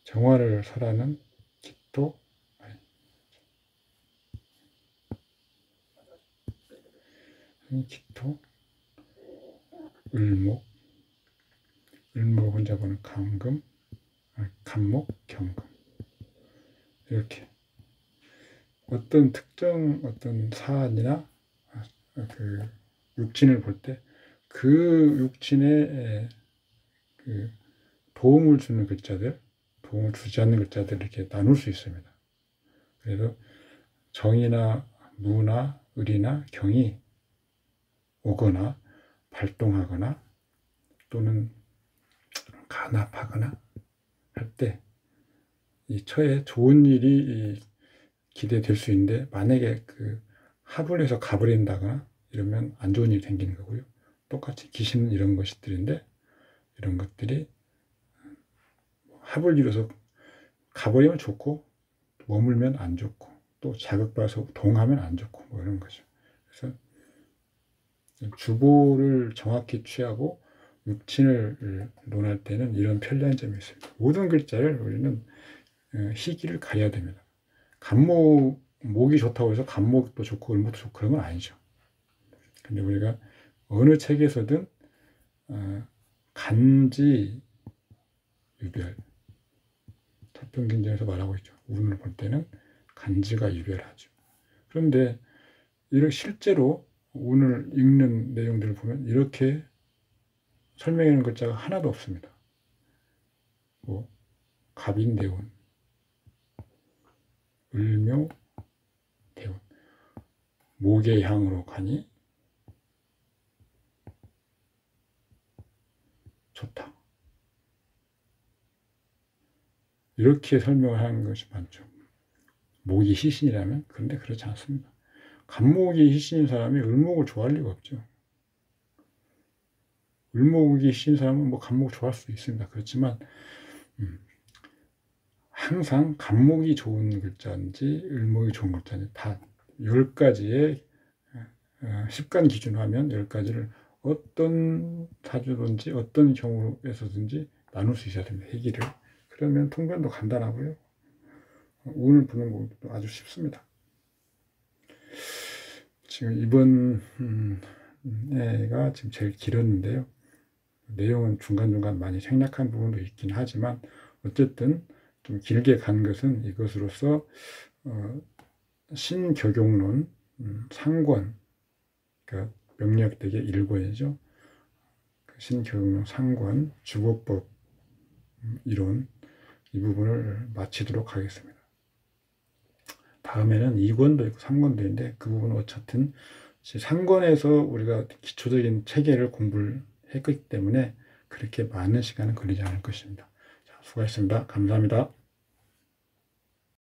정화를 설하는 기토, 을목, 혼잡은 간목, 경금. 이렇게 어떤 특정 사안이나 그 육친을 볼 때 그 육친에 그 도움을 주는 글자들, 도움을 주지 않는 글자들 이렇게 나눌 수 있습니다. 그래서 정이나 무나 을이나 경이 오거나 발동하거나 또는 간합하거나 할 때 이 처에 좋은 일이 기대될 수 있는데 만약에 그 합을 해서 가버린다거나 이러면 안 좋은 일이 생기는 거고요. 똑같이 기신은 이런 것들인데 이런 것들이 합을 이뤄서 가버리면 좋고 머물면 안 좋고 또 자극받아서 동하면 안 좋고 뭐 이런 거죠. 그래서 주보를 정확히 취하고 육친을 논할 때는 이런 편리한 점이 있습니다. 모든 글자를 우리는 희기를 가려야 됩니다. 목이 좋다고 해서 간목도 좋고 을목도 좋고 그런 건 아니죠. 근데 우리가 어느 책에서든 간지 유별, 타평긴장에서 말하고 있죠. 운을 볼 때는 간지가 유별하죠. 그런데 이렇게 실제로 운을 읽는 내용들을 보면 이렇게 설명하는 글자가 하나도 없습니다. 뭐 갑인대운, 을묘, 대운, 목의 향으로 가니 좋다. 이렇게 설명을 하는 것이 많죠. 목이 희신이라면? 그런데 그렇지 않습니다. 간목이 희신인 사람이 을목을 좋아할 리가 없죠. 을목이 희신인 사람은 뭐 간목을 좋아할 수도 있습니다. 그렇지만 항상 간목이 좋은 글자인지 을목이 좋은 글자인지 다 10가지의 십간 기준으로 하면 10가지를 어떤 사주든지 어떤 경우에서든지 나눌 수 있어야 됩니다. 희기를. 그러면 통변도 간단하고요. 운을 보는 것도 아주 쉽습니다. 지금 이번 애가 지금 제일 길었는데요. 내용은 중간중간 많이 생략한 부분도 있긴 하지만 어쨌든 좀 길게 간 것은 이것으로서 신격용론, 상권, 그러니까 명리학대계 1권이죠. 신격용론, 상권, 주거법 이론 이 부분을 마치도록 하겠습니다. 다음에는 2권도 있고 3권도 있는데 그 부분은 어쨌든 상권에서 우리가 기초적인 체계를 공부를 했기 때문에 그렇게 많은 시간은 걸리지 않을 것입니다. 자, 수고하셨습니다. 감사합니다.